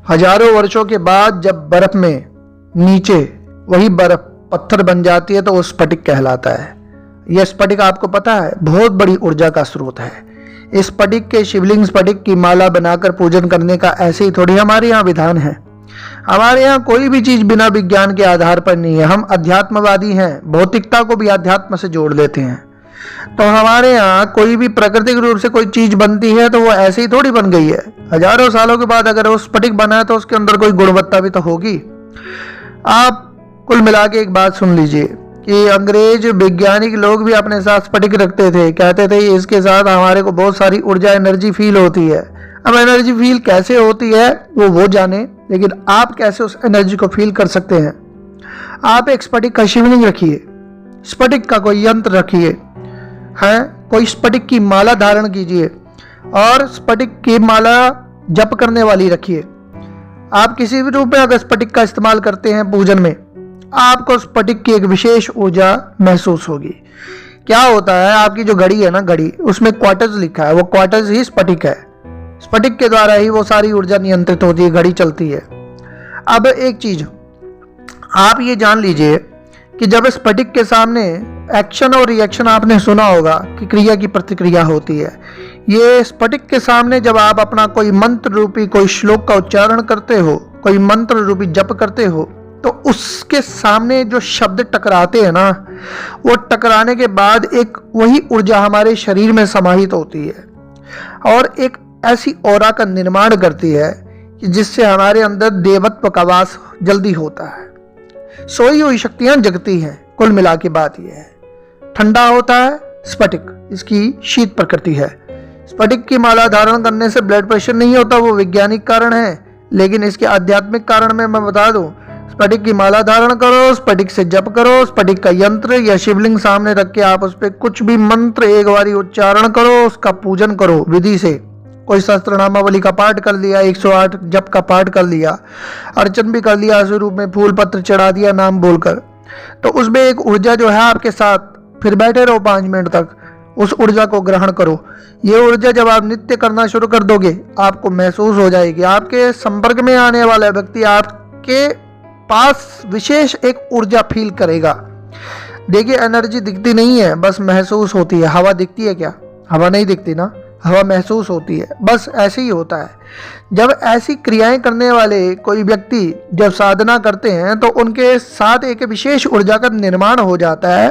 हजारों वर्षों के बाद जब बर्फ में नीचे वही बर्फ पत्थर बन जाती है तो वो स्फटिक कहलाता है। यह स्फटिक आपको पता है बहुत बड़ी ऊर्जा का स्रोत है। इस स्फटिक के शिवलिंग स्फटिक की माला बनाकर पूजन करने का ऐसे ही थोड़ी हमारे यहाँ विधान है। हमारे यहाँ कोई भी चीज बिना विज्ञान के आधार पर नहीं है। हम अध्यात्मवादी हैं, भौतिकता को भी अध्यात्म से जोड़ लेते हैं। तो हमारे यहाँ कोई भी प्राकृतिक रूप से कोई चीज बनती है तो वो ऐसे ही थोड़ी बन गई है। हजारों सालों के बाद अगर वो स्फटिक बना है तो उसके अंदर कोई गुणवत्ता भी तो होगी। आप कुल मिला के एक बात सुन लीजिए कि अंग्रेज वैज्ञानिक लोग भी अपने साथ स्फटिक रखते थे, कहते थे इसके साथ हमारे को बहुत सारी ऊर्जा एनर्जी फील होती है। अब एनर्जी फील कैसे होती है वो जाने, लेकिन आप कैसे उस एनर्जी को फील कर सकते हैं। आप एक स्फटिक का शिवलिंग रखिए, स्फटिक का कोई यंत्र रखिए, है कोई स्फटिक की माला धारण कीजिए और स्फटिक की माला जप करने वाली रखिए। आप किसी भी रूप में अगर स्फटिक का इस्तेमाल करते हैं पूजन में, आपको स्फटिक की एक विशेष ऊर्जा महसूस होगी। क्या होता है, आपकी जो घड़ी है ना, घड़ी उसमें क्वार्टर्स लिखा है, वो क्वार्टर्स ही स्फटिक है। स्फटिक के द्वारा ही वो सारी ऊर्जा नियंत्रित होती है, घड़ी चलती है। अब एक चीज आप ये जान लीजिए कि जब स्फटिक के सामने एक्शन और रिएक्शन, आपने सुना होगा कि क्रिया की प्रतिक्रिया होती है। ये स्फटिक के सामने जब आप अपना कोई मंत्र रूपी कोई श्लोक का उच्चारण करते हो, कोई मंत्र रूपी जप करते हो, तो उसके सामने जो शब्द टकराते हैं ना, वो टकराने के बाद एक वही ऊर्जा हमारे शरीर में समाहित होती है और एक ऐसी ऑरा का निर्माण करती है कि जिससे हमारे अंदर देवत्व का वास जल्दी होता है। सोई हुई शक्तियां जगती हैं। कुल मिला के बात यह है। ठंडा होता है स्फटिक, इसकी शीत प्रकृति है। स्फटिक की माला धारण करने से ब्लड प्रेशर नहीं होता, वो वैज्ञानिक कारण है। लेकिन इसके आध्यात्मिक कारण में मैं बता दूं, स्फटिक की माला धारण करो, स्फटिक से जप करो, स्फटिक का यंत्र या शिवलिंग सामने रख के आप उस पर कुछ भी मंत्र एक बारी उच्चारण करो, उसका पूजन करो विधि से। कोई सहस्त्रनामावली का पाठ कर लिया, 108 जप का पाठ कर लिया, अर्चन भी कर लिया, स्वरूप में फूल पत्र चढ़ा दिया नाम बोलकर, तो उसमें एक ऊर्जा जो है आपके साथ, फिर बैठे रहो 5 मिनट तक, उस ऊर्जा को ग्रहण करो। ये ऊर्जा जब आप नित्य करना शुरू कर दोगे, आपको महसूस हो जाएगी, आपके संपर्क में आने वाला व्यक्ति आपके पास विशेष एक ऊर्जा फील करेगा। देखिए, एनर्जी दिखती नहीं है, बस महसूस होती है। हवा दिखती है क्या? हवा नहीं दिखती ना, हवा महसूस होती है। बस ऐसे ही होता है। जब ऐसी क्रियाएं करने वाले कोई व्यक्ति जब साधना करते हैं तो उनके साथ एक विशेष ऊर्जा का निर्माण हो जाता है।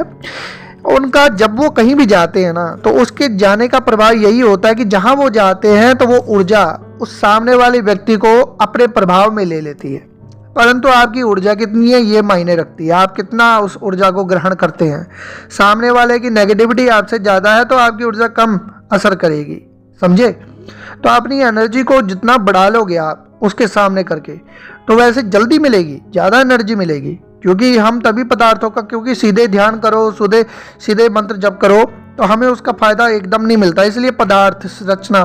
उनका जब वो कहीं भी जाते हैं ना, तो उसके जाने का प्रभाव यही होता है कि जहां वो जाते हैं तो वो ऊर्जा उस सामने वाले व्यक्ति को अपने प्रभाव में ले लेती है। परंतु आपकी ऊर्जा कितनी है ये मायने रखती है, आप कितना उस ऊर्जा को ग्रहण करते हैं। सामने वाले की नेगेटिविटी आपसे ज़्यादा है तो आपकी ऊर्जा कम असर करेगी, समझे? तो अपनी एनर्जी को जितना बढ़ा लोगे आप उसके सामने करके, तो वैसे जल्दी मिलेगी, ज़्यादा एनर्जी मिलेगी। क्योंकि हम तभी पदार्थों का, क्योंकि सीधे ध्यान करो, सीधे मंत्र जप करो तो हमें उसका फायदा एकदम नहीं मिलता। इसलिए पदार्थ रचना,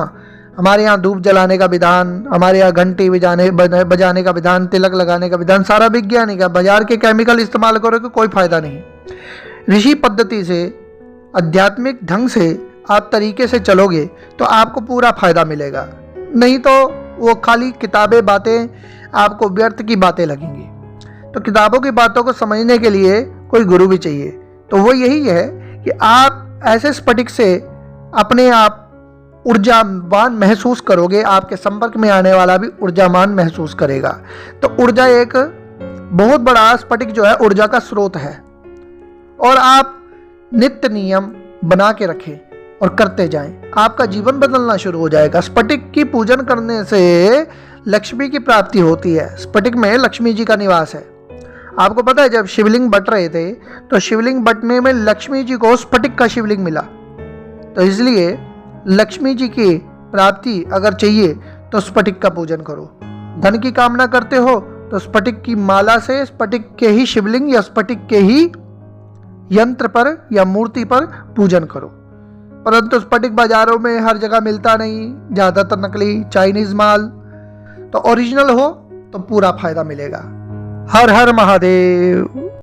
हमारे यहाँ धूप जलाने का विधान, हमारे यहाँ घंटी बजाने का विधान, तिलक लगाने का विधान, सारा वैज्ञानिक है। बाजार के केमिकल इस्तेमाल करोगे कोई फायदा नहीं। ऋषि पद्धति से, आध्यात्मिक ढंग से आप तरीके से चलोगे तो आपको पूरा फायदा मिलेगा। नहीं तो वो खाली किताबें बातें आपको व्यर्थ की बातें लगेंगी। तो किताबों की बातों को समझने के लिए कोई गुरु भी चाहिए। तो वो यही है कि आप ऐसे स्फटिक से अपने आप ऊर्जावान महसूस करोगे, आपके संपर्क में आने वाला भी ऊर्जावान महसूस करेगा। तो ऊर्जा एक बहुत बड़ा स्फटिक जो है ऊर्जा का स्रोत है। और आप नित्य नियम बना के रखें और करते जाएं, आपका जीवन बदलना शुरू हो जाएगा। स्फटिक की पूजन करने से लक्ष्मी की प्राप्ति होती है। स्फटिक में लक्ष्मी जी का निवास है। आपको पता है, जब शिवलिंग बट रहे थे तो शिवलिंग बटने में लक्ष्मी जी को स्फटिक का शिवलिंग मिला। तो इसलिए लक्ष्मी जी की प्राप्ति अगर चाहिए तो स्फटिक का पूजन करो। धन की कामना करते हो तो स्फटिक की माला से स्फटिक के ही शिवलिंग या स्फटिक के ही यंत्र पर या मूर्ति पर पूजन करो। परंतु स्फटिक बाजारों में हर जगह मिलता नहीं, ज़्यादातर नकली चाइनीज माल। तो ओरिजिनल हो तो पूरा फायदा मिलेगा। हर हर महादेव।